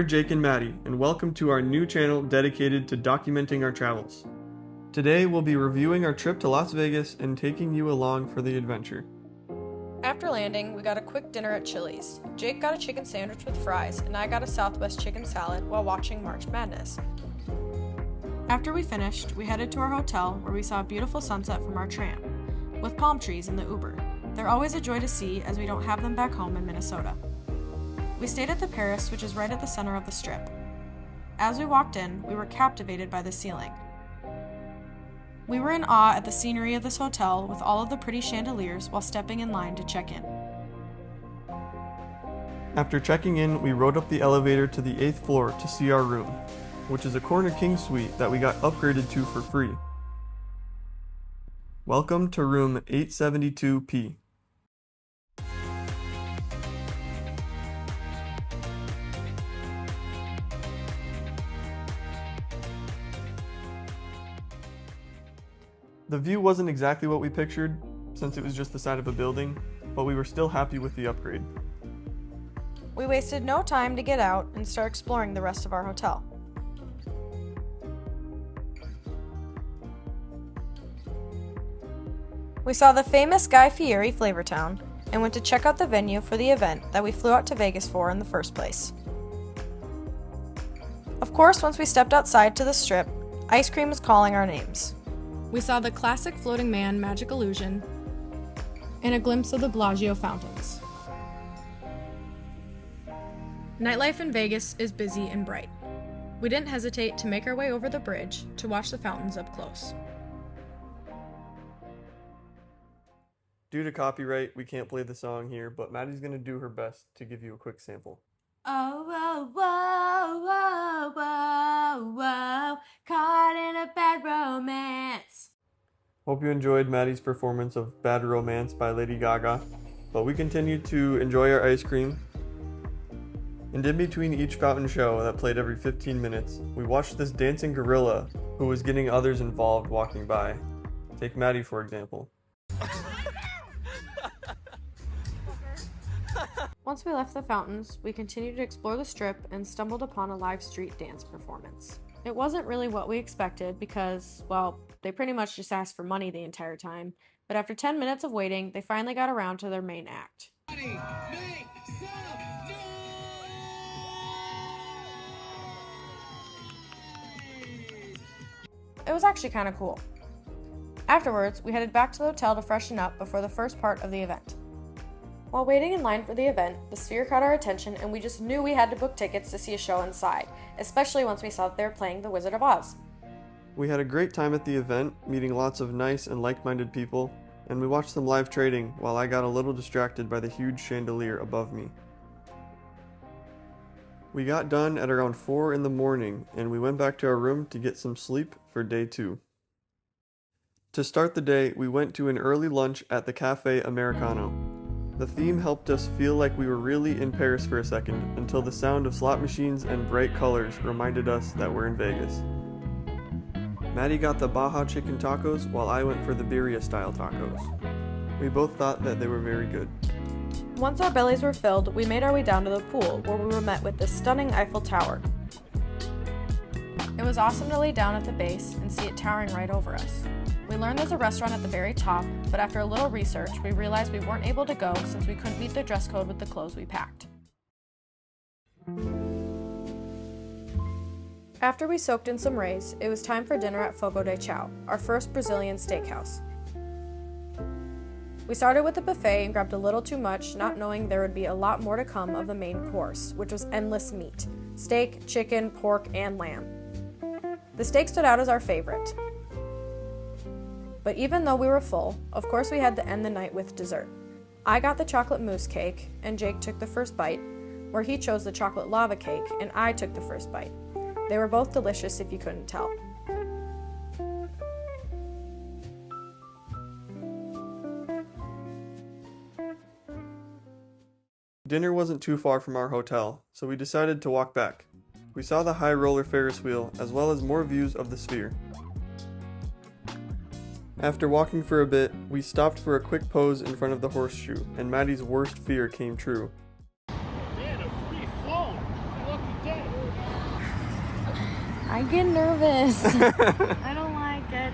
We're Jake and Maddie, and welcome to our new channel dedicated to documenting our travels. Today we'll be reviewing our trip to Las Vegas and taking you along for the adventure. After landing, we got a quick dinner at Chili's. Jake got a chicken sandwich with fries, and I got a Southwest chicken salad while watching March Madness. After we finished, we headed to our hotel where we saw a beautiful sunset from our tram, with palm trees in the Uber. They're always a joy to see as we don't have them back home in Minnesota. We stayed at the Paris, which is right at the center of the Strip. As we walked in, we were captivated by the ceiling. We were in awe at the scenery of this hotel with all of the pretty chandeliers while stepping in line to check in. After checking in, we rode up the elevator to the 8th floor to see our room, which is a Corner King suite that we got upgraded to for free. Welcome to room 872P. The view wasn't exactly what we pictured, since it was just the side of a building, but we were still happy with the upgrade. We wasted no time to get out and start exploring the rest of our hotel. We saw the famous Guy Fieri Flavortown and went to check out the venue for the event that we flew out to Vegas for in the first place. Of course, once we stepped outside to the Strip, ice cream was calling our names. We saw the classic Floating Man Magic Illusion and a glimpse of the Bellagio fountains. Nightlife in Vegas is busy and bright. We didn't hesitate to make our way over the bridge to watch the fountains up close. Due to copyright, we can't play the song here, but Maddie's going to do her best to give you a quick sample. Oh, whoa, whoa, whoa, whoa, whoa, caught in a bad romance. Hope you enjoyed Maddie's performance of Bad Romance by Lady Gaga, but we continued to enjoy our ice cream. And in between each fountain show that played every 15 minutes, we watched this dancing gorilla who was getting others involved walking by. Take Maddie for example. Once we left the fountains, we continued to explore the Strip and stumbled upon a live street dance performance. It wasn't really what we expected because, well, they pretty much just asked for money the entire time, but after 10 minutes of waiting, they finally got around to their main act. It was actually kind of cool. Afterwards, we headed back to the hotel to freshen up before the first part of the event. While waiting in line for the event, the Sphere caught our attention and we just knew we had to book tickets to see a show inside, especially once we saw that they were playing The Wizard of Oz. We had a great time at the event, meeting lots of nice and like-minded people, and we watched some live trading while I got a little distracted by the huge chandelier above me. We got done at around 4 in the morning and we went back to our room to get some sleep for day 2. To start the day, we went to an early lunch at the Cafe Americano. The theme helped us feel like we were really in Paris for a second, until the sound of slot machines and bright colors reminded us that we're in Vegas. Maddie got the Baja chicken tacos while I went for the birria style tacos. We both thought that they were very good. Once our bellies were filled, we made our way down to the pool where we were met with this stunning Eiffel Tower. It was awesome to lay down at the base and see it towering right over us. We learned there's a restaurant at the very top, but after a little research, we realized we weren't able to go since we couldn't meet the dress code with the clothes we packed. After we soaked in some rays, it was time for dinner at Fogo de Chao, our first Brazilian steakhouse. We started with the buffet and grabbed a little too much, not knowing there would be a lot more to come of the main course, which was endless meat: steak, chicken, pork, and lamb. The steak stood out as our favorite. But even though we were full, of course we had to end the night with dessert. I got the chocolate mousse cake, and Jake took the first bite, where he chose the chocolate lava cake, and I took the first bite. They were both delicious if you couldn't tell. Dinner wasn't too far from our hotel, so we decided to walk back. We saw the high roller Ferris wheel, as well as more views of the Sphere. After walking for a bit, we stopped for a quick pose in front of the horseshoe, and Maddie's worst fear came true. Man, a free phone. Lucky day. I get nervous. I don't like it.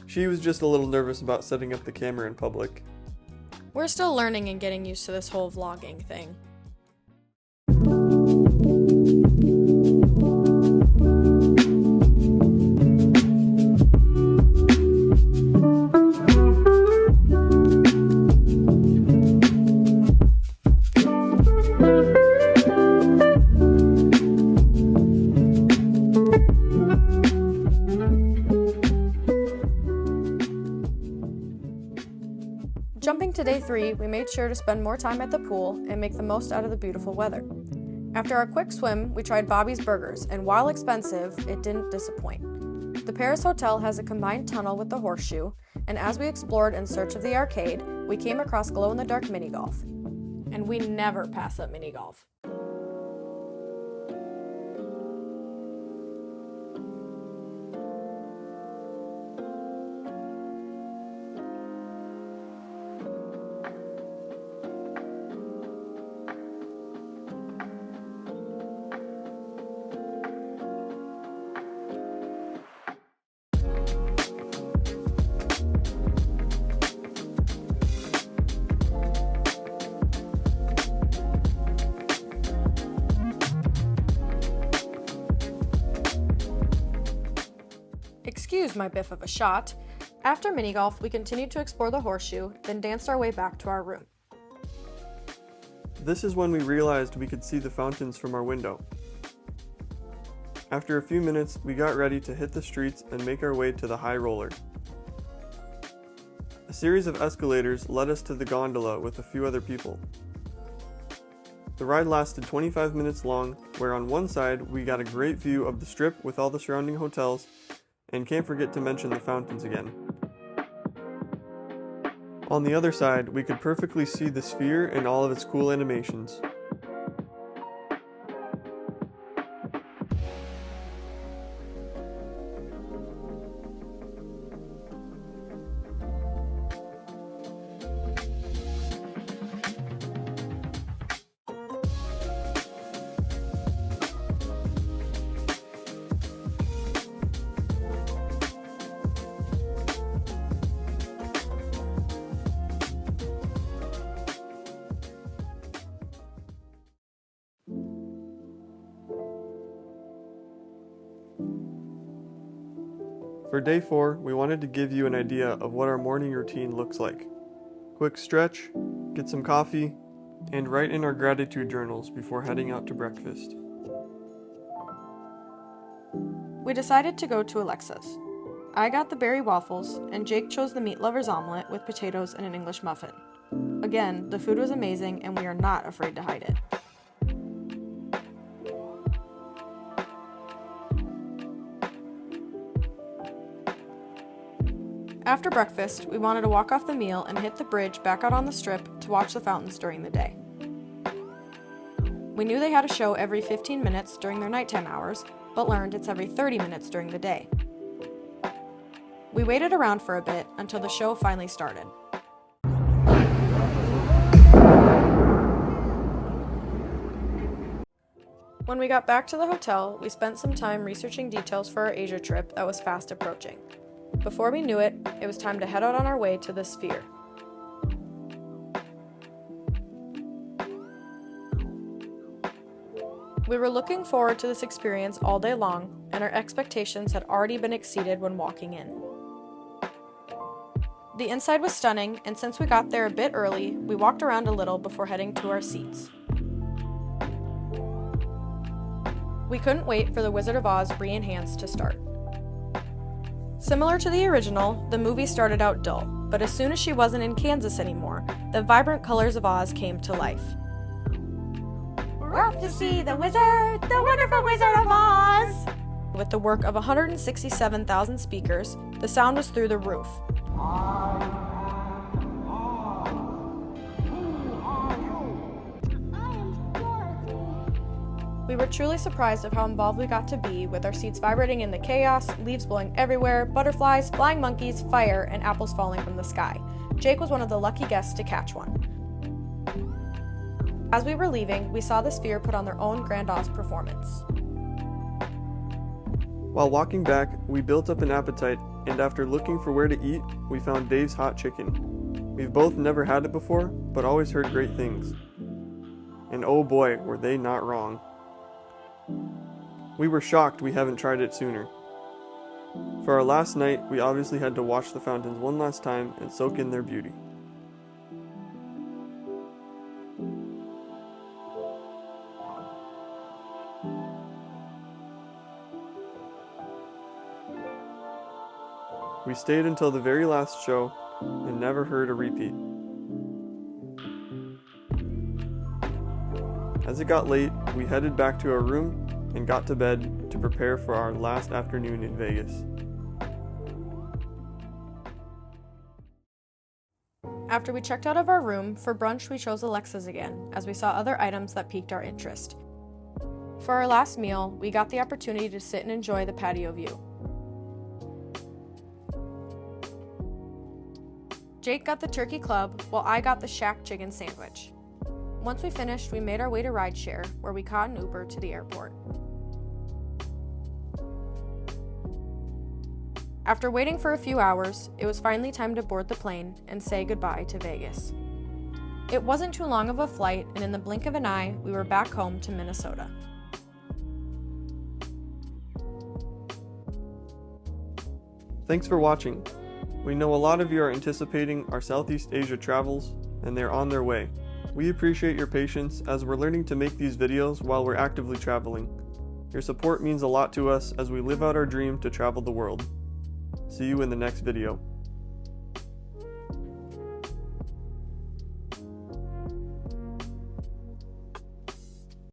She was just a little nervous about setting up the camera in public. We're still learning and getting used to this whole vlogging thing. Jumping to day 3, we made sure to spend more time at the pool and make the most out of the beautiful weather. After our quick swim, we tried Bobby's Burgers, and while expensive, it didn't disappoint. The Paris Hotel has a combined tunnel with the Horseshoe, and as we explored in search of the arcade, we came across glow-in-the-dark mini-golf. And we never pass up mini-golf. Excuse my biff of a shot. After mini-golf, we continued to explore the Horseshoe, then danced our way back to our room. This is when we realized we could see the fountains from our window. After a few minutes, we got ready to hit the streets and make our way to the high roller. A series of escalators led us to the gondola with a few other people. The ride lasted 25 minutes long, where on one side we got a great view of the strip with all the surrounding hotels, and can't forget to mention the fountains again. On the other side, we could perfectly see the sphere and all of its cool animations. For day 4, we wanted to give you an idea of what our morning routine looks like. Quick stretch, get some coffee, and write in our gratitude journals before heading out to breakfast. We decided to go to Alexa's. I got the berry waffles, and Jake chose the meat lover's omelet with potatoes and an English muffin. Again, the food was amazing, and we are not afraid to hide it. After breakfast, we wanted to walk off the meal and hit the bridge back out on the strip to watch the fountains during the day. We knew they had a show every 15 minutes during their nighttime hours, but learned it's every 30 minutes during the day. We waited around for a bit until the show finally started. When we got back to the hotel, we spent some time researching details for our Asia trip that was fast approaching. Before we knew it, it was time to head out on our way to the Sphere. We were looking forward to this experience all day long, and our expectations had already been exceeded when walking in. The inside was stunning, and since we got there a bit early, we walked around a little before heading to our seats. We couldn't wait for The Wizard of Oz Re-Enhanced to start. Similar to the original, the movie started out dull, but as soon as she wasn't in Kansas anymore, the vibrant colors of Oz came to life. We're off to see the wizard, the wonderful Wizard of Oz! With the work of 167,000 speakers, the sound was through the roof. We were truly surprised of how involved we got to be, with our seats vibrating in the chaos, leaves blowing everywhere, butterflies, flying monkeys, fire, and apples falling from the sky. Jake was one of the lucky guests to catch one. As we were leaving, we saw the Sphere put on their own Grand Oz performance. While walking back, we built up an appetite, and after looking for where to eat, we found Dave's Hot Chicken. We've both never had it before, but always heard great things. And oh boy, were they not wrong. We were shocked we haven't tried it sooner. For our last night, we obviously had to watch the fountains one last time and soak in their beauty. We stayed until the very last show and never heard a repeat. As it got late, we headed back to our room and got to bed to prepare for our last afternoon in Vegas. After we checked out of our room, for brunch we chose Alexa's again, as we saw other items that piqued our interest. For our last meal, we got the opportunity to sit and enjoy the patio view. Jake got the turkey club, while I got the Shack chicken sandwich. Once we finished, we made our way to rideshare, where we caught an Uber to the airport. After waiting for a few hours, it was finally time to board the plane and say goodbye to Vegas. It wasn't too long of a flight, and in the blink of an eye, we were back home to Minnesota. Thanks for watching. We know a lot of you are anticipating our Southeast Asia travels, and they're on their way. We appreciate your patience as we're learning to make these videos while we're actively traveling. Your support means a lot to us as we live out our dream to travel the world. See you in the next video.